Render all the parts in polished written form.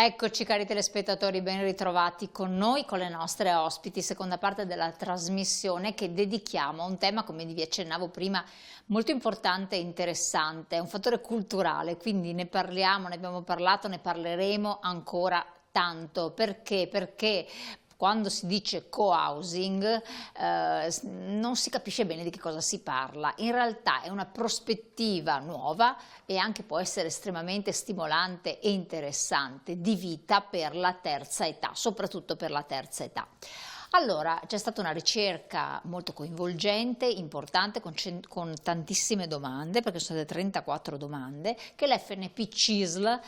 Eccoci cari telespettatori, ben ritrovati con noi, con le nostre ospiti, seconda parte della trasmissione che dedichiamo a un tema, come vi accennavo prima, molto importante e interessante, è un fattore culturale, quindi ne parliamo, ne abbiamo parlato, ne parleremo ancora tanto. Perché? Perché quando si dice co-housing non si capisce bene di che cosa si parla. In realtà è una prospettiva nuova e anche può essere estremamente stimolante e interessante di vita per la terza età, soprattutto per la terza età. Allora, c'è stata una ricerca molto coinvolgente, importante, con tantissime domande, perché sono state 34 domande, che l'FNP CISL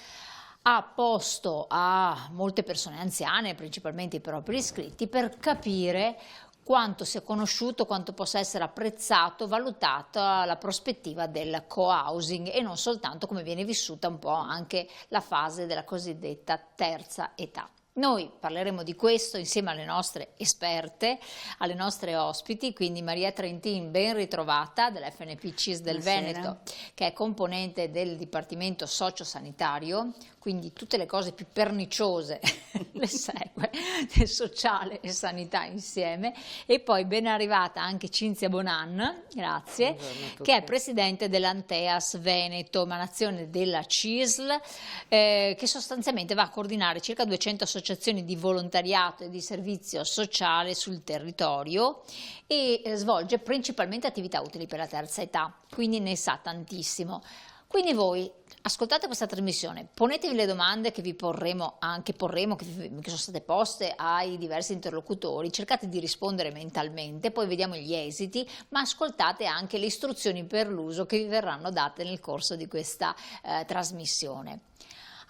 ha posto a molte persone anziane, principalmente i propri iscritti, per capire quanto sia conosciuto, quanto possa essere apprezzato, valutata la prospettiva del co-housing e non soltanto come viene vissuta un po' anche la fase della cosiddetta terza età. Noi parleremo di questo insieme alle nostre esperte, alle nostre ospiti, quindi Maria Trentin, ben ritrovata, dell'FNP CIS del Veneto, che è componente del Dipartimento Sociosanitario, quindi tutte le cose più perniciose le segue, del sociale e sanità insieme, e poi ben arrivata anche Cinzia Bonan, grazie, che è presidente dell'Anteas Veneto, emanazione della CISL, che sostanzialmente va a coordinare circa 200 associazioni di volontariato e di servizio sociale sul territorio e svolge principalmente attività utili per la terza età, quindi ne sa tantissimo. Quindi voi ascoltate questa trasmissione, ponetevi le domande che vi porremo, che sono state poste ai diversi interlocutori, cercate di rispondere mentalmente, poi vediamo gli esiti, ma ascoltate anche le istruzioni per l'uso che vi verranno date nel corso di questa trasmissione.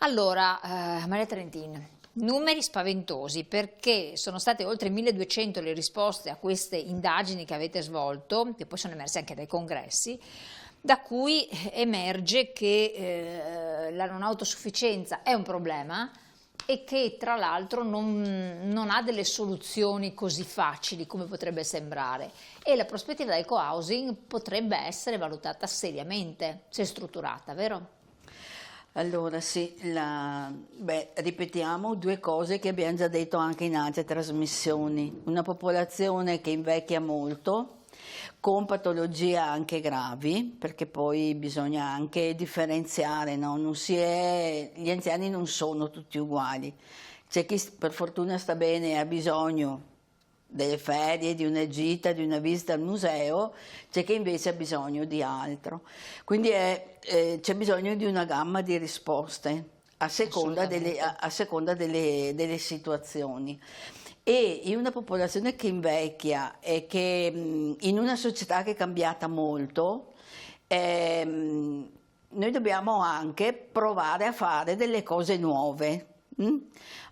Allora, Maria Trentin, numeri spaventosi, perché sono state oltre 1200 le risposte a queste indagini che avete svolto, che poi sono emerse anche dai congressi, da cui emerge che la non autosufficienza è un problema e che tra l'altro non ha delle soluzioni così facili come potrebbe sembrare, e la prospettiva del co-housing potrebbe essere valutata seriamente, se strutturata, vero? Allora sì, ripetiamo due cose che abbiamo già detto anche in altre trasmissioni: una popolazione che invecchia molto, con patologie anche gravi, perché poi bisogna anche differenziare, no? Gli anziani non sono tutti uguali, c'è chi per fortuna sta bene e ha bisogno delle ferie, di una gita, di una visita al museo, c'è chi invece ha bisogno di altro. Quindi c'è bisogno di una gamma di risposte a seconda delle situazioni. E in una popolazione che invecchia e che in una società che è cambiata molto, noi dobbiamo anche provare a fare delle cose nuove.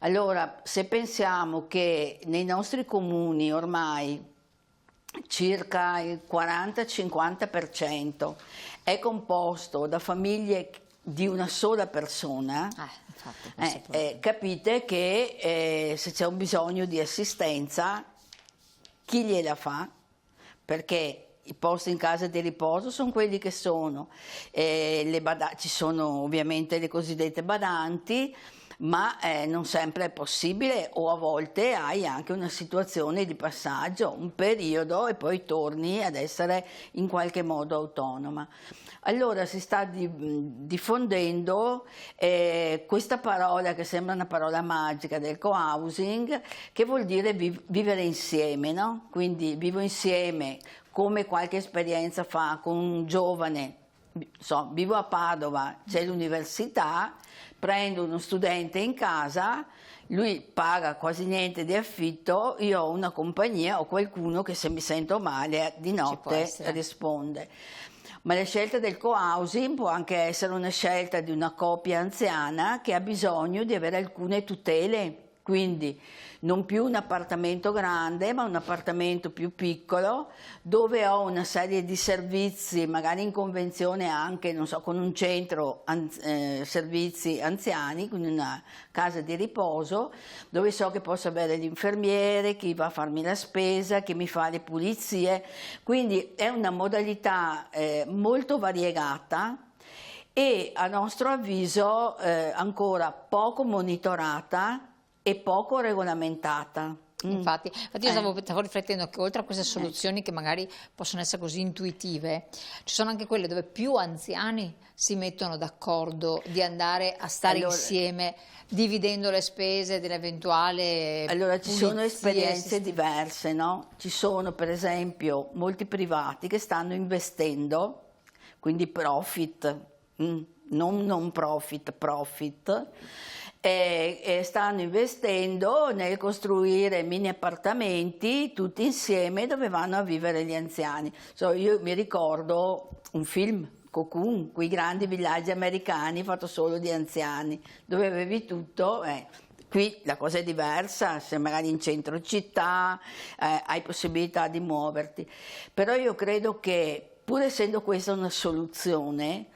Allora, se pensiamo che nei nostri comuni ormai circa il 40-50% è composto da famiglie di una sola persona, capite che se c'è un bisogno di assistenza, chi gliela fa? Perché i posti in casa di riposo sono quelli che sono, ci sono ovviamente le cosiddette badanti, ma non sempre è possibile, o a volte hai anche una situazione di passaggio, un periodo, e poi torni ad essere in qualche modo autonoma. Allora si sta diffondendo questa parola che sembra una parola magica del co-housing, che vuol dire vivere insieme, no? Quindi vivo insieme, come qualche esperienza fa con un giovane, vivo a Padova, c'è l'università, prendo uno studente in casa, lui paga quasi niente di affitto, io ho una compagnia, ho qualcuno che se mi sento male di notte risponde. Ma la scelta del co-housing può anche essere una scelta di una coppia anziana che ha bisogno di avere alcune tutele, quindi non più un appartamento grande, ma un appartamento più piccolo, dove ho una serie di servizi, magari in convenzione anche, non so, con un centro servizi anziani, quindi una casa di riposo, dove so che posso avere l'infermiere, chi va a farmi la spesa, chi mi fa le pulizie. Quindi è una modalità molto variegata e a nostro avviso ancora poco monitorata e poco regolamentata. Infatti io stavo riflettendo che oltre a queste soluzioni che magari possono essere così intuitive, ci sono anche quelle dove più anziani si mettono d'accordo di andare a stare insieme, dividendo le spese dell'eventuale Allora ci sono esperienze diverse, no? Ci sono per esempio molti privati che stanno investendo, quindi profit, non profit, e stanno investendo nel costruire mini appartamenti tutti insieme dove vanno a vivere gli anziani. Io mi ricordo un film, Cocoon, quei grandi villaggi americani fatto solo di anziani, dove avevi tutto. Qui la cosa è diversa, se magari in centro città hai possibilità di muoverti, però io credo che pur essendo questa una soluzione,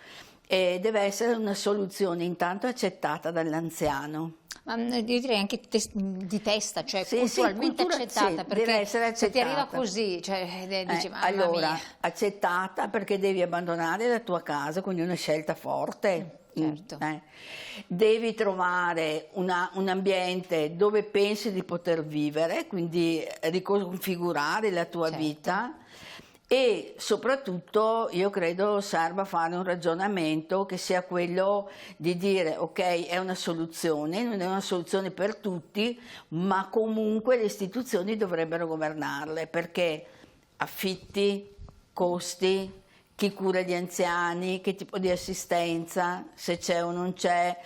deve essere una soluzione intanto accettata dall'anziano. Ma io direi anche di testa, cioè culturalmente accettata, perché deve essere accettata. Se ti arriva così, cioè, dici, mamma allora, mia. accettata perché devi abbandonare la tua casa, quindi una scelta forte. Certo. Devi trovare un ambiente dove pensi di poter vivere, quindi riconfigurare la tua vita. E soprattutto io credo serva fare un ragionamento che sia quello di dire ok, è una soluzione, non è una soluzione per tutti, ma comunque le istituzioni dovrebbero governarle, perché affitti, costi, chi cura gli anziani, che tipo di assistenza, se c'è o non c'è,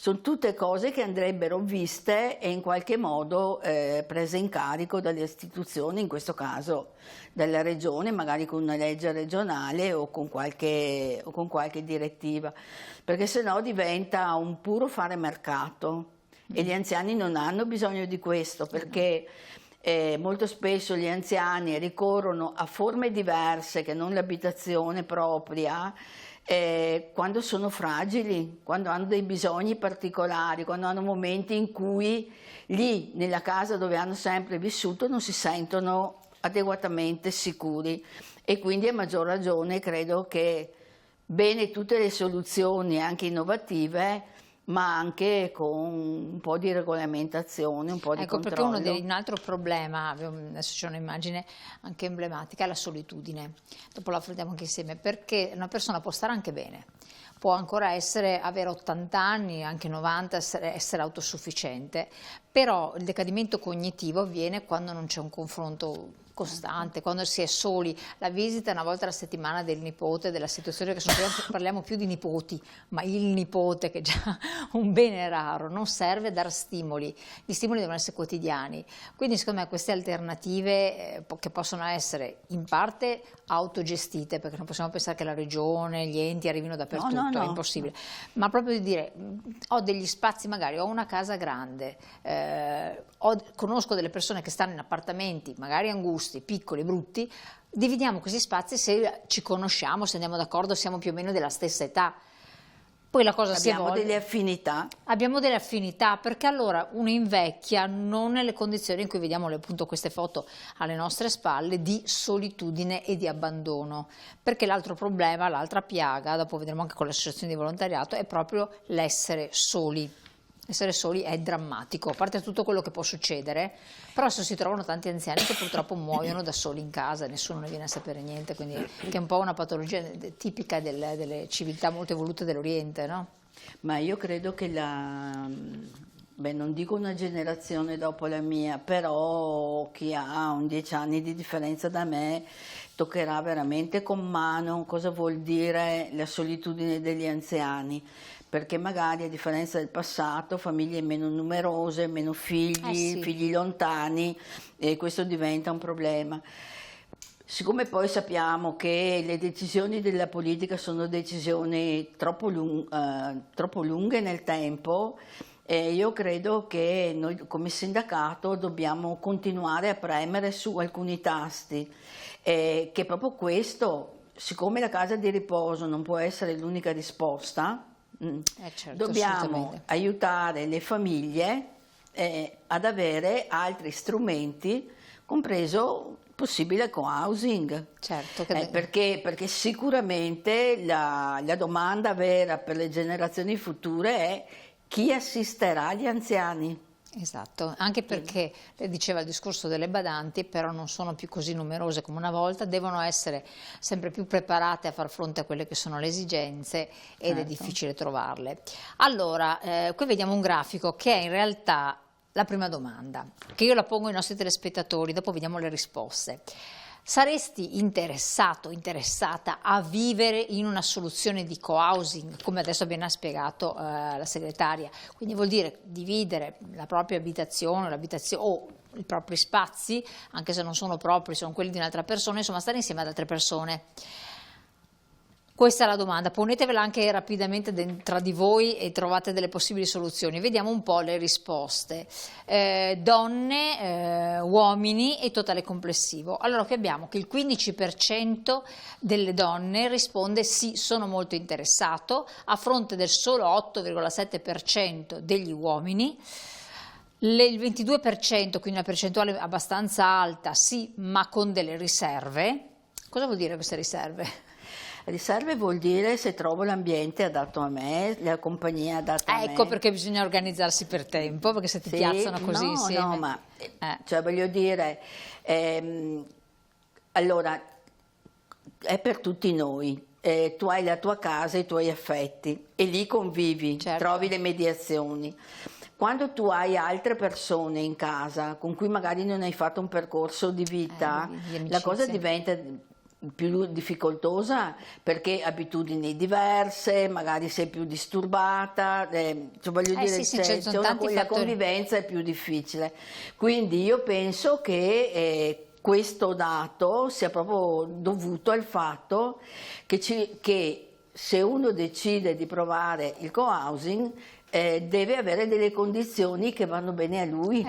sono tutte cose che andrebbero viste e in qualche modo prese in carico dalle istituzioni, in questo caso dalla regione, magari con una legge regionale o con qualche direttiva, perché sennò diventa un puro fare mercato e gli anziani non hanno bisogno di questo, perché molto spesso gli anziani ricorrono a forme diverse che non l'abitazione propria, quando sono fragili, quando hanno dei bisogni particolari, quando hanno momenti in cui lì nella casa dove hanno sempre vissuto non si sentono adeguatamente sicuri, e quindi a maggior ragione credo che bene tutte le soluzioni anche innovative, ma anche con un po' di regolamentazione, un po' di controllo. Perché un altro problema, adesso c'è un'immagine anche emblematica, è la solitudine. Dopo la affrontiamo anche insieme, perché una persona può stare anche bene, può ancora avere 80 anni, anche 90, essere autosufficiente, però il decadimento cognitivo avviene quando non c'è un confronto costante, quando si è soli. La visita una volta alla settimana del nipote, della situazione che parliamo più di nipoti, ma il nipote, che è già un bene raro, non serve dar stimoli, gli stimoli devono essere quotidiani. Quindi secondo me queste alternative che possono essere in parte autogestite, perché non possiamo pensare che la regione, gli enti arrivino dappertutto, no. È impossibile, ma proprio di dire ho degli spazi, magari ho una casa grande, conosco delle persone che stanno in appartamenti magari angusti, piccoli, brutti, dividiamo questi spazi se ci conosciamo, se andiamo d'accordo, siamo più o meno della stessa età. Poi la cosa si evolve. Abbiamo delle affinità. Abbiamo delle affinità, perché allora uno invecchia non nelle condizioni in cui vediamo appunto queste foto alle nostre spalle di solitudine e di abbandono, perché l'altro problema, l'altra piaga, dopo vedremo anche con le associazioni di volontariato, è proprio l'essere soli. Essere soli è drammatico, a parte tutto quello che può succedere, però se si trovano tanti anziani che purtroppo muoiono da soli in casa e nessuno ne viene a sapere niente, quindi che è un po' una patologia tipica delle civiltà molto evolute dell'Oriente, no? Ma io credo che non dico una generazione dopo la mia, però chi ha 10 anni di differenza da me toccherà veramente con mano cosa vuol dire la solitudine degli anziani, perché magari a differenza del passato, famiglie meno numerose, meno figli, figli lontani, e questo diventa un problema. Siccome poi sappiamo che le decisioni della politica sono decisioni troppo lunghe nel tempo, io credo che noi come sindacato dobbiamo continuare a premere su alcuni tasti, che proprio questo, siccome la casa di riposo non può essere l'unica risposta, certo, dobbiamo aiutare le famiglie ad avere altri strumenti, compreso possibile co-housing. Certo, perché sicuramente la domanda vera per le generazioni future è chi assisterà gli anziani. Esatto, anche perché lei diceva il discorso delle badanti, però non sono più così numerose come una volta, devono essere sempre più preparate a far fronte a quelle che sono le esigenze ed è difficile trovarle. Allora, qui vediamo un grafico che è in realtà la prima domanda, che io la pongo ai nostri telespettatori, dopo vediamo le risposte. Saresti interessato, interessata a vivere in una soluzione di co-housing, come adesso appena spiegato la segretaria? Quindi vuol dire dividere la propria abitazione, o i propri spazi, anche se non sono propri, sono quelli di un'altra persona, insomma stare insieme ad altre persone. Questa è la domanda, ponetevela anche rapidamente tra di voi e trovate delle possibili soluzioni. Vediamo un po' le risposte. Donne, uomini e totale complessivo. Allora qui abbiamo che il 15% delle donne risponde sì, sono molto interessato, a fronte del solo 8,7% degli uomini. Il 22%, quindi una percentuale abbastanza alta, sì, ma con delle riserve. Cosa vuol dire queste riserve? Riserve vuol dire se trovo l'ambiente adatto a me, la compagnia adatta a me. Ecco perché bisogna organizzarsi per tempo, perché se ti piazzano così insieme. No, ma cioè voglio dire, allora è per tutti noi. Tu hai la tua casa, i tuoi affetti e lì convivi, trovi le mediazioni. Quando tu hai altre persone in casa con cui magari non hai fatto un percorso di vita, la cosa diventa più difficoltosa perché abitudini diverse, magari sei più disturbata, voglio dire, la convivenza è più difficile. Quindi io penso che questo dato sia proprio dovuto al fatto che se uno decide di provare il co-housing deve avere delle condizioni che vanno bene a lui.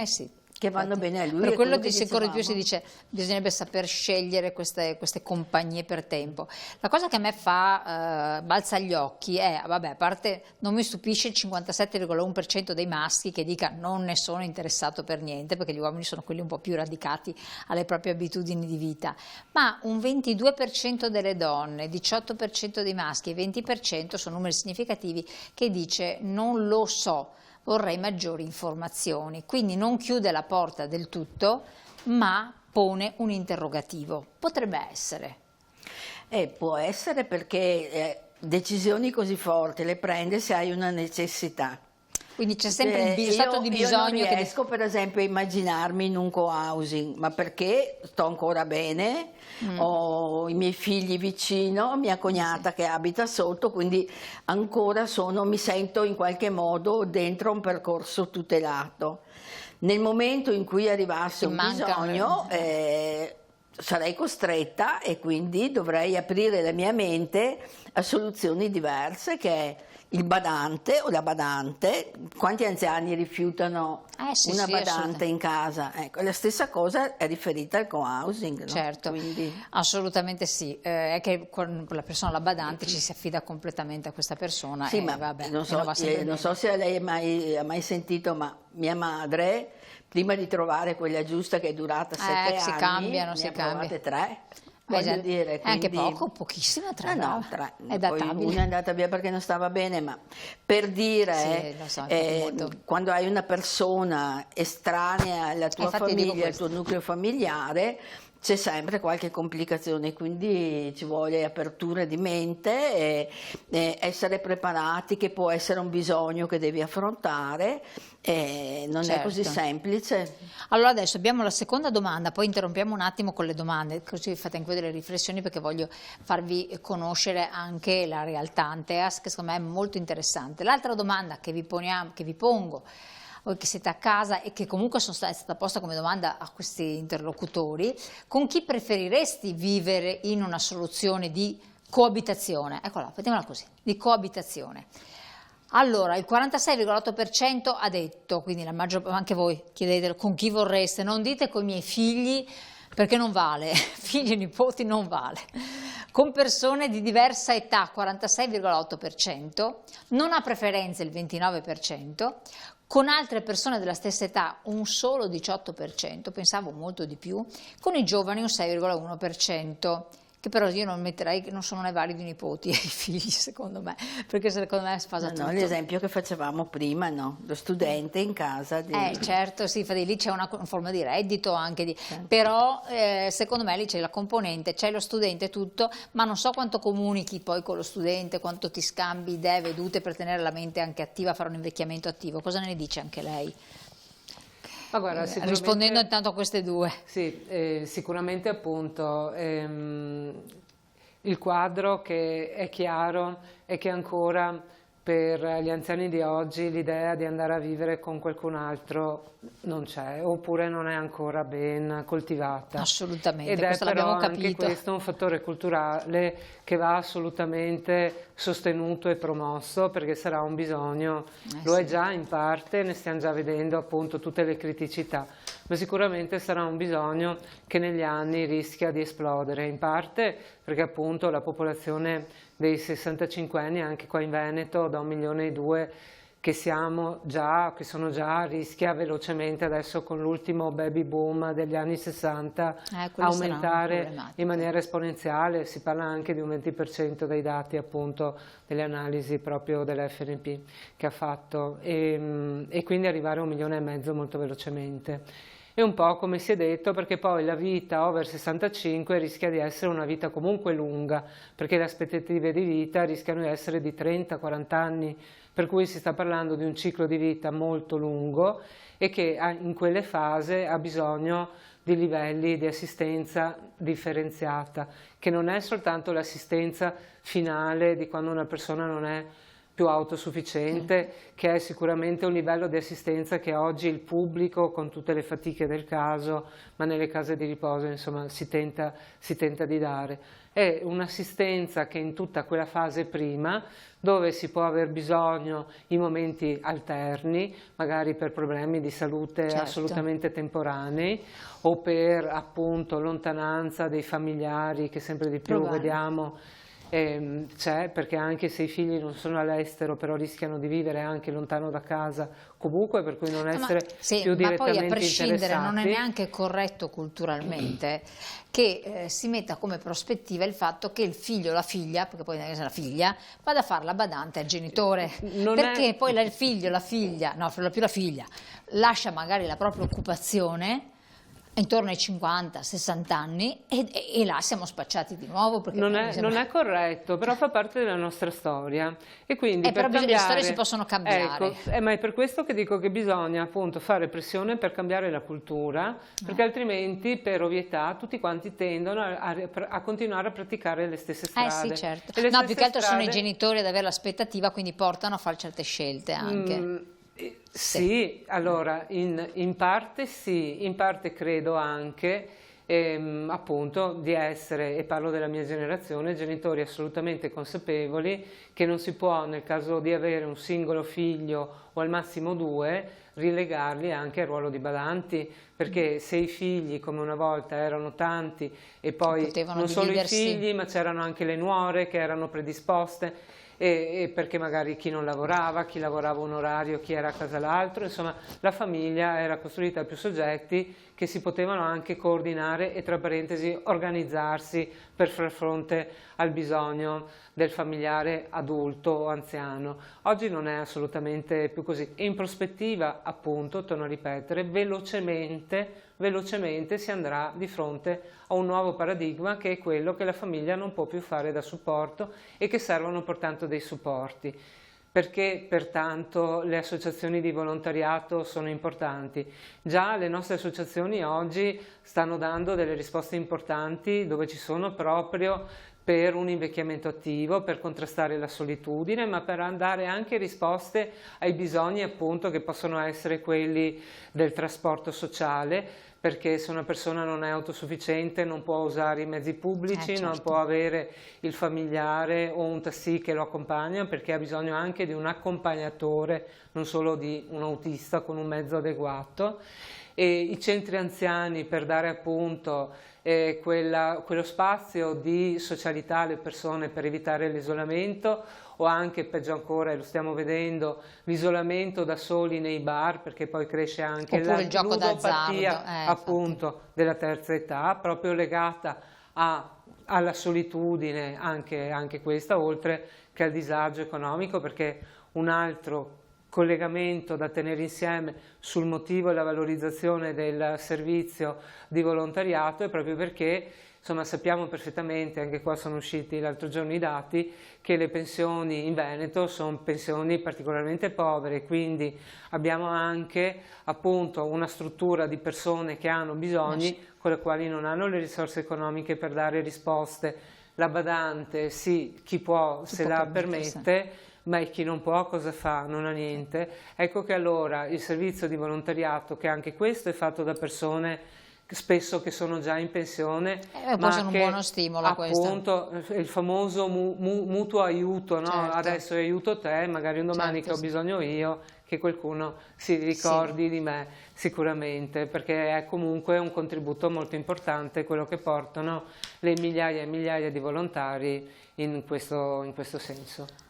Che vanno bene a lui. Per quello di sicuro di più si dice bisognerebbe saper scegliere queste compagnie per tempo. La cosa che a me fa balza agli occhi è, vabbè, a parte non mi stupisce il 57,1% dei maschi che dica non ne sono interessato per niente, perché gli uomini sono quelli un po' più radicati alle proprie abitudini di vita, ma un 22% delle donne, 18% dei maschi e 20% sono numeri significativi che dice non lo so, vorrei maggiori informazioni, quindi non chiude la porta del tutto, ma pone un interrogativo. Potrebbe essere. Può essere perché decisioni così forti le prende se hai una necessità. Quindi c'è sempre un stato di bisogno. Io non riesco per esempio a immaginarmi in un co-housing, ma perché sto ancora bene, ho i miei figli vicino, mia cognata che abita sotto, quindi ancora mi sento in qualche modo dentro un percorso tutelato. Nel momento in cui arrivasse un bisogno sarei costretta e quindi dovrei aprire la mia mente a soluzioni diverse, che è il badante o la badante. Quanti anziani rifiutano una badante in casa? Ecco, la stessa cosa è riferita al co-housing, no? Certo, assolutamente sì, è che con la persona, la badante, ci si affida completamente a questa persona. Sì, ma vabbè, non so se lei ha mai sentito, ma mia madre, prima di trovare quella giusta che è durata 7 anni, si cambiano, ne ha provate 3. Voglio dire, è anche pochissima, 3. No, 3. È databile. Una è andata via perché non stava bene, ma per dire, quando hai una persona estranea alla tua famiglia, al tuo nucleo familiare, c'è sempre qualche complicazione, quindi ci vuole apertura di mente e essere preparati, che può essere un bisogno che devi affrontare, non è così semplice. Allora adesso abbiamo la seconda domanda, poi interrompiamo un attimo con le domande, così fate anche voi delle riflessioni, perché voglio farvi conoscere anche la realtà Anteas, che secondo me è molto interessante. L'altra domanda che vi pongo, voi che siete a casa e che comunque è stata posta come domanda a questi interlocutori: con chi preferiresti vivere in una soluzione di coabitazione? Eccola, vediamola così, di coabitazione. Allora, il 46,8% ha detto, quindi anche voi chiedete con chi vorreste, non dite con i miei figli perché non vale, figli e nipoti non vale. Con persone di diversa età, 46,8%, non ha preferenze il 29%, con altre persone della stessa età un solo 18%, pensavo molto di più, con i giovani un 6,1%. Che però io non metterei, che non sono né validi i nipoti e i figli, secondo me, perché secondo me sfasa tutto. L'esempio che facevamo prima, no? Lo studente in casa. Certo, sì, infatti lì c'è una forma di reddito anche, però secondo me lì c'è la componente, c'è lo studente e tutto, ma non so quanto comunichi poi con lo studente, quanto ti scambi idee, vedute per tenere la mente anche attiva, fare un invecchiamento attivo. Cosa ne dice anche lei? Ma guarda, rispondendo intanto a queste due. Sì, sicuramente appunto il quadro che è chiaro è che ancora per gli anziani di oggi l'idea di andare a vivere con qualcun altro non c'è, oppure non è ancora ben coltivata. Assolutamente, ed è questo però l'abbiamo anche capito. questo un fattore culturale che va assolutamente sostenuto e promosso, perché sarà un bisogno, lo è già in parte, ne stiamo già vedendo appunto tutte le criticità, ma sicuramente sarà un bisogno che negli anni rischia di esplodere, in parte perché appunto la popolazione dei 65 anni anche qua in Veneto, da 1,2 milioni che sono già, rischia velocemente adesso con l'ultimo baby boom degli anni 60 aumentare in maniera esponenziale. Si parla anche di un 20% dei dati appunto delle analisi proprio dell'FNP che ha fatto e quindi arrivare a 1,5 milioni molto velocemente. È un po' come si è detto, perché poi la vita over 65 rischia di essere una vita comunque lunga, perché le aspettative di vita rischiano di essere di 30-40 anni, per cui si sta parlando di un ciclo di vita molto lungo e che in quelle fasi ha bisogno di livelli di assistenza differenziata, che non è soltanto l'assistenza finale di quando una persona non è più autosufficiente, che è sicuramente un livello di assistenza che oggi il pubblico, con tutte le fatiche del caso, ma nelle case di riposo insomma si tenta di dare. È un'assistenza che in tutta quella fase prima, dove si può aver bisogno in momenti alterni, magari per problemi di salute assolutamente temporanei, o per appunto lontananza dei familiari che sempre di più vediamo. C'è, perché anche se i figli non sono all'estero però rischiano di vivere anche lontano da casa comunque, per cui non essere più direttamente interessati. Ma poi a prescindere non è neanche corretto culturalmente che si metta come prospettiva il fatto che il figlio o la figlia, perché poi è la figlia, vada a fare la badante al genitore, perché poi il figlio, la figlia, no, per lo più la figlia, lascia magari la propria occupazione intorno ai 50-60 anni e là siamo spacciati di nuovo. Perché non è corretto, però fa parte della nostra storia e quindi però le storie si possono cambiare. Ecco, ma è per questo che dico che bisogna appunto fare pressione per cambiare la cultura, perché altrimenti per ovvietà tutti quanti tendono a continuare a praticare le stesse strade. Sì, certo. No, più che altro sono i genitori ad avere l'aspettativa, quindi portano a fare certe scelte anche. Sì, allora in parte sì, in parte credo anche appunto di essere, e parlo della mia generazione, genitori assolutamente consapevoli che non si può, nel caso di avere un singolo figlio o al massimo 2, rilegarli anche al ruolo di badanti, perché se i figli come una volta erano tanti e poi non solo i figli ma c'erano anche le nuore che erano predisposte, e perché magari chi non lavorava, chi lavorava un orario, chi era a casa l'altro, insomma la famiglia era costruita da più soggetti che si potevano anche coordinare e tra parentesi organizzarsi per far fronte al bisogno del familiare adulto o anziano. Oggi non è assolutamente più così e in prospettiva appunto, torno a ripetere, velocemente si andrà di fronte a un nuovo paradigma che è quello che la famiglia non può più fare da supporto e che servono pertanto dei supporti. Perché pertanto le associazioni di volontariato sono importanti. Già le nostre associazioni oggi stanno dando delle risposte importanti dove ci sono proprio per un invecchiamento attivo, per contrastare la solitudine, ma per dare anche risposte ai bisogni appunto che possono essere quelli del trasporto sociale, perché se una persona non è autosufficiente non può usare i mezzi pubblici, non può avere il familiare o un taxi che lo accompagna, perché ha bisogno anche di un accompagnatore, non solo di un autista con un mezzo adeguato. e i centri anziani per dare appunto quello spazio di socialità alle persone per evitare l'isolamento, o anche, peggio ancora, e lo stiamo vedendo, l'isolamento da soli nei bar, perché poi cresce anche oppure la il gioco ludopatia d'azzardo, appunto della terza età, proprio legata alla solitudine, anche questa, oltre che al disagio economico, perché un altro collegamento da tenere insieme sul motivo e la valorizzazione del servizio di volontariato è proprio perché, insomma, sappiamo perfettamente, anche qua sono usciti l'altro giorno i dati, che le pensioni in Veneto sono pensioni particolarmente povere, quindi abbiamo anche appunto una struttura di persone che hanno bisogni con le quali non hanno le risorse economiche per dare risposte. La badante, sì, chi può se la permette, ma chi non può cosa fa? Non ha niente. Ecco che allora il servizio di volontariato, che anche questo è fatto da persone spesso che sono già in pensione, ma sono un buono stimolo, appunto il famoso mutuo aiuto, no? Certo. Adesso aiuto te, magari un domani che ho bisogno io, che qualcuno si ricordi di me sicuramente, perché è comunque un contributo molto importante quello che portano le migliaia e migliaia di volontari in questo senso.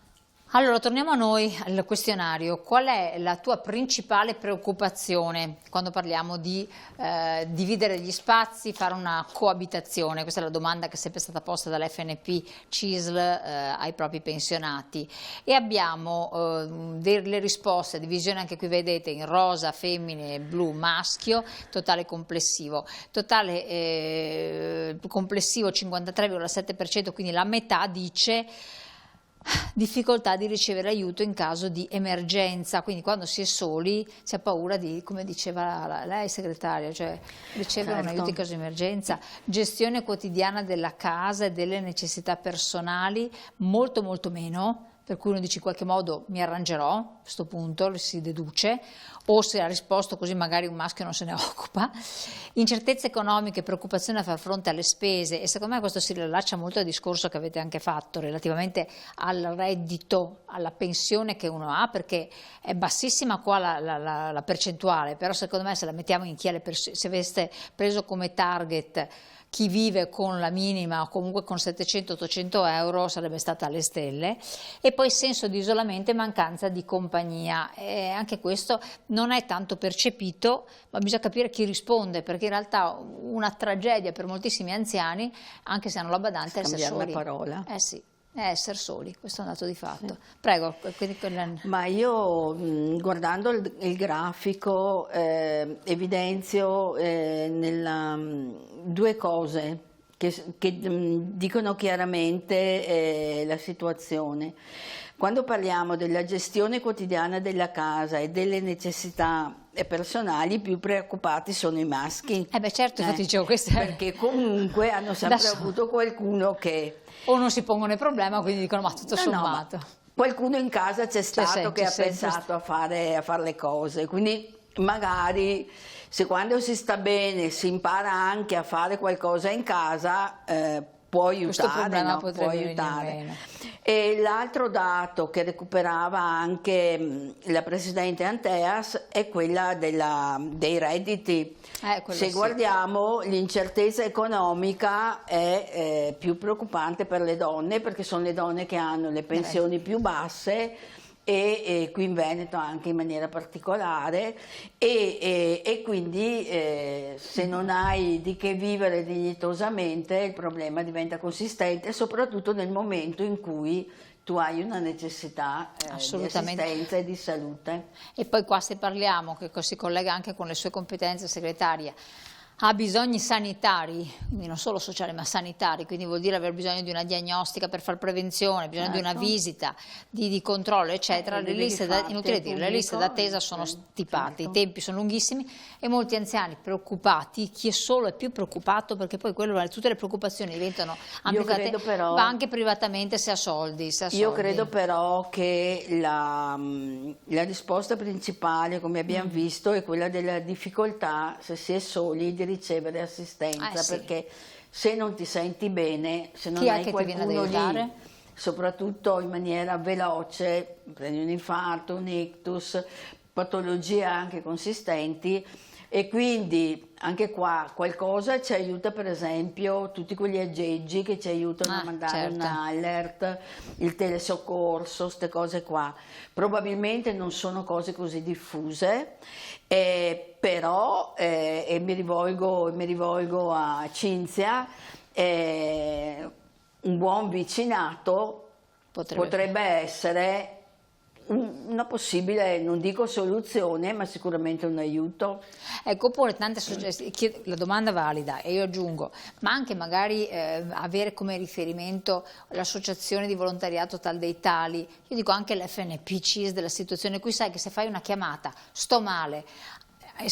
Allora, torniamo a noi, al questionario. Qual è la tua principale preoccupazione quando parliamo di dividere gli spazi, fare una coabitazione? Questa è la domanda che è sempre stata posta dall'FNP CISL ai propri pensionati. E abbiamo delle risposte, divisione anche qui vedete in rosa, femmine, blu, maschio, totale complessivo. Totale complessivo 53,7%, quindi la metà dice difficoltà di ricevere aiuto in caso di emergenza, quindi quando si è soli si ha paura di, come diceva lei segretaria, cioè ricevere un aiuto in caso di emergenza. Gestione quotidiana della casa e delle necessità personali molto meno, per cui uno dice in qualche modo mi arrangerò, a questo punto si deduce, o se ha risposto così magari un maschio non se ne occupa. Incertezze economiche, preoccupazione a far fronte alle spese, e secondo me questo si rilaccia molto al discorso che avete anche fatto relativamente al reddito, alla pensione che uno ha, perché è bassissima qua la percentuale, però secondo me se la mettiamo in chi ha se aveste preso come target chi vive con la minima o comunque con 700-800 euro sarebbe stata alle stelle. E poi senso di isolamento e mancanza di compagnia, e anche questo non è tanto percepito, ma bisogna capire chi risponde, perché in realtà una tragedia per moltissimi anziani, anche se hanno la badante, è essere soli. La parola. Sì. È essere soli, questo è un dato di fatto. Prego. Ma io guardando il grafico evidenzio due cose che dicono chiaramente la situazione. Quando parliamo della gestione quotidiana della casa e delle necessità personali, i più preoccupati sono i maschi. Beh certo, infatti dicevo questo. Perché comunque hanno sempre avuto qualcuno che... O non si pongono il problema, quindi dicono ma tutto sommato. No, qualcuno in casa c'è stato che ha pensato a fare le cose, quindi magari se quando si sta bene si impara anche a fare qualcosa in casa può aiutare, no? Può aiutare. E l'altro dato che recuperava anche la Presidente Anteas è quella dei redditi. Se guardiamo, l'incertezza economica è più preoccupante per le donne, perché sono le donne che hanno le pensioni più basse, e qui in Veneto anche in maniera particolare, e quindi se non hai di che vivere dignitosamente il problema diventa consistente, soprattutto nel momento in cui tu hai una necessità di assistenza e di salute. E poi qua se parliamo, che si collega anche con le sue competenze segretarie, ha bisogni sanitari, quindi non solo sociali ma sanitari, quindi vuol dire aver bisogno di una diagnostica per fare prevenzione, bisogno di una visita, di controllo eccetera. Le liste inutile dire, le liste d'attesa sono stipate, i tempi sono lunghissimi e molti anziani preoccupati, chi è solo è più preoccupato, perché poi tutte le preoccupazioni diventano amplificate, va anche privatamente se ha soldi. Io credo però che la risposta principale, come abbiamo visto, è quella della difficoltà, se si è soli, di ricevere assistenza, perché se non ti senti bene, se non hai qualcuno lì, soprattutto in maniera veloce, prendi un infarto, un ictus, patologie anche consistenti, E quindi anche qua qualcosa ci aiuta, per esempio tutti quegli aggeggi che ci aiutano a mandare un alert, il telesoccorso, queste cose qua. Probabilmente non sono cose così diffuse, però mi rivolgo a Cinzia, un buon vicinato potrebbe essere una possibile, non dico soluzione, ma sicuramente un aiuto. Ecco, oppure tante la domanda valida, e io aggiungo, ma anche magari avere come riferimento l'associazione di volontariato tal dei tali, io dico anche l'FNPC della situazione, qui sai che se fai una chiamata, sto male,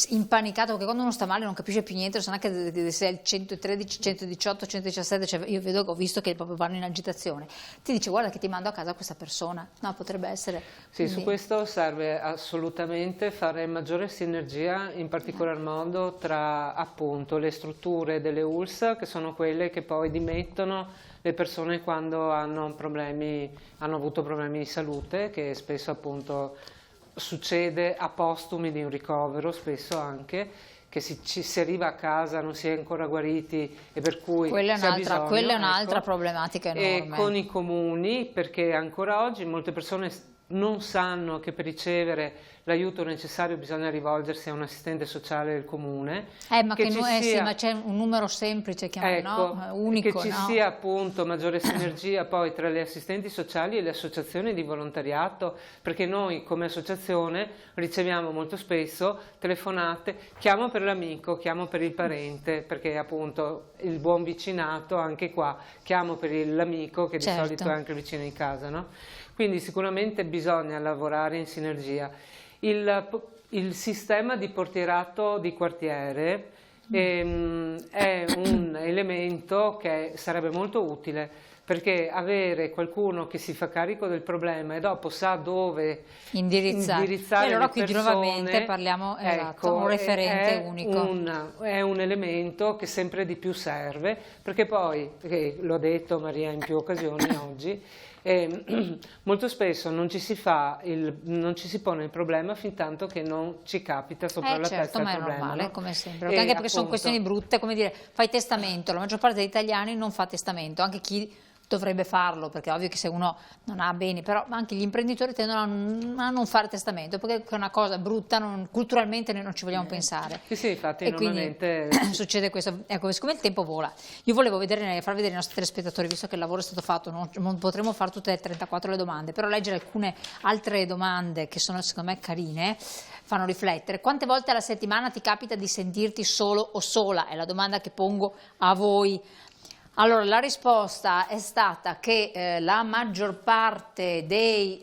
impanicato, perché quando uno sta male non capisce più niente, non sa neanche se è il 113, 118, 117, cioè io ho visto che proprio vanno in agitazione, ti dice guarda che ti mando a casa questa persona, no, potrebbe essere. Sì, quindi su questo serve assolutamente fare maggiore sinergia, in particolar modo tra appunto le strutture delle ULSS, che sono quelle che poi dimettono le persone quando hanno avuto problemi di salute, che spesso appunto succede a postumi di un ricovero, spesso anche, che si arriva a casa, non si è ancora guariti e per cui quella è un'altra problematica enorme. E con i comuni, perché ancora oggi molte persone non sanno che per ricevere l'aiuto necessario bisogna rivolgersi a un assistente sociale del comune. Ma c'è un numero semplice, unico. Che ci sia appunto maggiore sinergia poi tra le assistenti sociali e le associazioni di volontariato, perché noi come associazione riceviamo molto spesso telefonate, chiamo per l'amico, chiamo per il parente, perché appunto il buon vicinato, anche qua, chiamo per l'amico che di solito è anche vicino in casa, no? Quindi sicuramente bisogna lavorare in sinergia. Il sistema di portierato di quartiere è un elemento che sarebbe molto utile, perché avere qualcuno che si fa carico del problema e dopo sa dove indirizzare e allora le qui persone, nuovamente parliamo, un referente unico. È un elemento che sempre di più serve, perché poi, l'ho detto Maria in più occasioni oggi, molto spesso non ci si pone il problema fin tanto che non ci capita sopra la testa il problema. Ma è normale, no? come sempre, anche perché sono questioni brutte, come dire, fai testamento, la maggior parte degli italiani non fa testamento, anche chi dovrebbe farlo, perché è ovvio che se uno non ha beni, però anche gli imprenditori tendono a non fare testamento, perché è una cosa brutta, culturalmente noi non ci vogliamo pensare. Sì, infatti normalmente succede questo. Ecco, siccome il tempo vola, io volevo far vedere ai nostri telespettatori, visto che il lavoro è stato fatto, non potremo fare tutte le 34 le domande, però leggere alcune altre domande che sono secondo me carine, fanno riflettere. Quante volte alla settimana ti capita di sentirti solo o sola? È la domanda che pongo a voi. Allora, la risposta è stata che nella maggior parte dei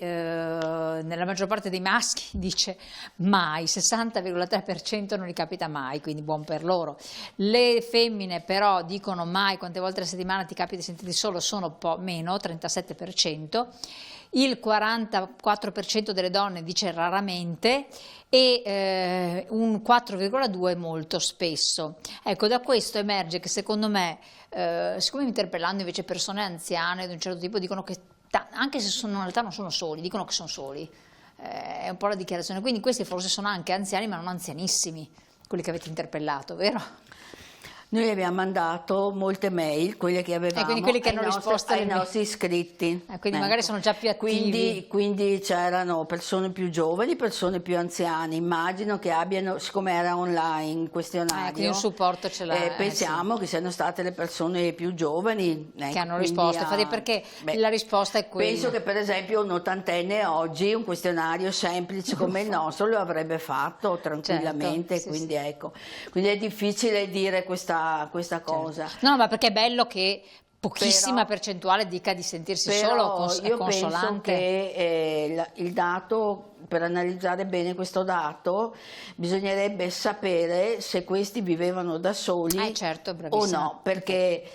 maschi dice mai, 60,3% non gli capita mai, quindi buon per loro. Le femmine però dicono mai, quante volte alla settimana ti capita di sentirti solo, sono un po' meno, 37%. Il 44% delle donne dice raramente e un 4,2% molto spesso. Ecco, da questo emerge che secondo me, siccome interpellando invece persone anziane di un certo tipo dicono che anche se in realtà non sono soli, dicono che sono soli, è un po' la dichiarazione, quindi questi forse sono anche anziani ma non anzianissimi, quelli che avete interpellato, vero? Noi abbiamo mandato molte mail, quelle che avevamo, quindi quelli che hanno risposto ai nostri iscritti. Quindi magari sono già più attivi. Quindi c'erano persone più giovani, persone più anziane. Immagino che abbiano, siccome era online il questionario, quindi un supporto ce l'ha. Pensiamo che siano state le persone più giovani che hanno risposto. Infatti perché la risposta è quella. Penso che per esempio un ottantenne oggi un questionario semplice come il nostro lo avrebbe fatto tranquillamente. Certo, quindi ecco, quindi è difficile dire questa cosa. No, ma perché è bello che pochissima percentuale dica di sentirsi solo, è io consolante. Penso che il dato, per analizzare bene questo dato, bisognerebbe sapere se questi vivevano da soli o no, perché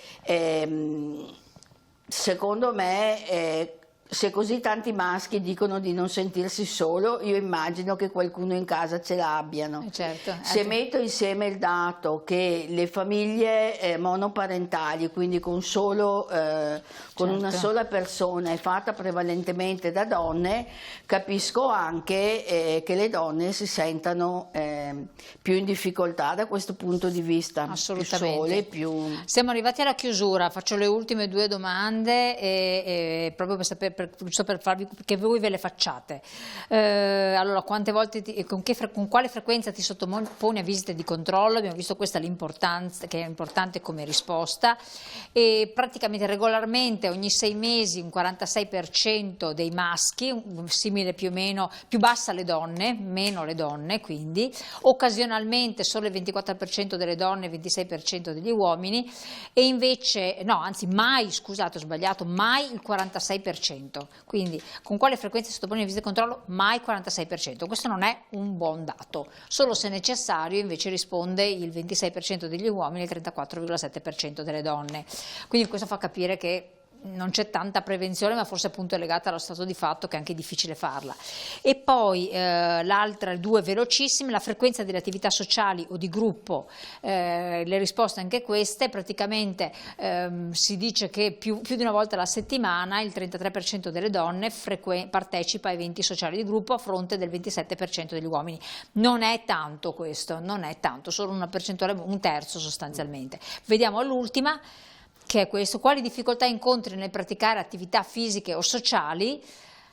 secondo me se così tanti maschi dicono di non sentirsi solo, io immagino che qualcuno in casa ce l'abbiano. Certo. Se metto insieme il dato che le famiglie monoparentali, quindi con una sola persona, è fatta prevalentemente da donne, capisco anche che le donne si sentano più in difficoltà da questo punto di vista. Assolutamente. Più sole, Siamo arrivati alla chiusura, faccio le ultime 2 domande e proprio per sapere, giusto per farvi, che voi ve le facciate. Allora, quante volte con quale frequenza ti sottoponi a visite di controllo? Abbiamo visto questa l'importanza, che è importante come risposta, e praticamente regolarmente ogni 6 mesi un 46% dei maschi, simile più o meno, più bassa le donne, meno le donne, quindi occasionalmente solo il 24% delle donne, il 26% degli uomini, e invece, no, anzi mai, scusate, ho sbagliato, mai il 46%. Quindi con quale frequenza si sottopone a visite di controllo? Mai il 46%. Questo non è un buon dato, solo se necessario invece risponde il 26% degli uomini e il 34,7% delle donne. Quindi questo fa capire che non c'è tanta prevenzione, ma forse appunto è legata allo stato di fatto che è anche difficile farla. E poi l'altra, 2 velocissime, la frequenza delle attività sociali o di gruppo, le risposte anche queste, praticamente si dice che più di una volta alla settimana il 33% delle donne partecipa a eventi sociali di gruppo a fronte del 27% degli uomini. Non è tanto questo, non è tanto, solo una percentuale, un terzo sostanzialmente. Vediamo l'ultima, che è questo: quali difficoltà incontri nel praticare attività fisiche o sociali?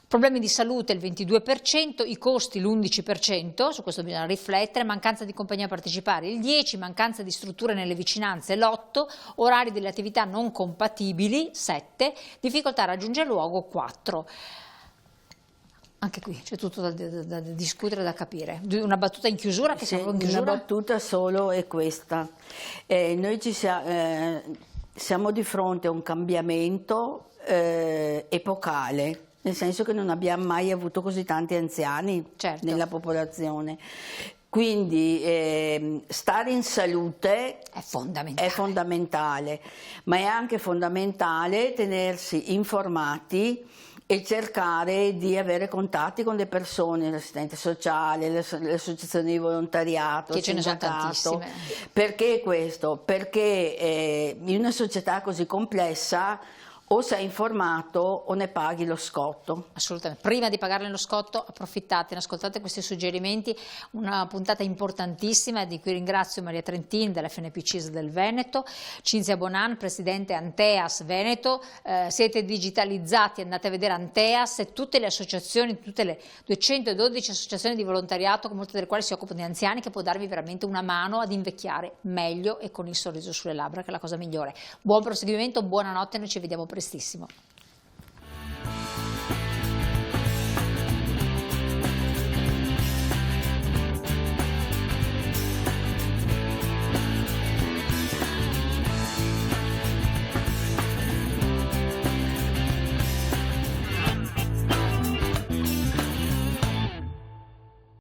Problemi di salute il 22%, i costi l'11%, su questo bisogna riflettere, mancanza di compagnia a partecipare il 10%, mancanza di strutture nelle vicinanze l'8%, orari delle attività non compatibili 7%, difficoltà a raggiungere il luogo 4%. Anche qui c'è tutto da discutere, da capire. Una battuta in chiusura? Che siamo in chiusura? Una battuta solo è questa. Noi siamo di fronte a un cambiamento epocale, nel senso che non abbiamo mai avuto così tanti anziani nella popolazione. Quindi stare in salute è fondamentale, ma è anche fondamentale tenersi informati e cercare di avere contatti con le persone, l'assistente sociale, le associazioni di volontariato, che il ce ne sono sindacato. tantissime. Perché questo? Perché in una società così complessa o sei informato o ne paghi lo scotto. Assolutamente. Prima di pagarne lo scotto approfittate, ascoltate questi suggerimenti, una puntata importantissima di cui ringrazio Maria Trentin dell'FNPCIS del Veneto, Cinzia Bonan, presidente Anteas Veneto. Siete digitalizzati, andate a vedere Anteas e tutte le associazioni, tutte le 212 associazioni di volontariato, molte delle quali si occupano di anziani, che può darvi veramente una mano ad invecchiare meglio e con il sorriso sulle labbra, che è la cosa migliore. Buon proseguimento, buonanotte, noi ci vediamo prestissimo.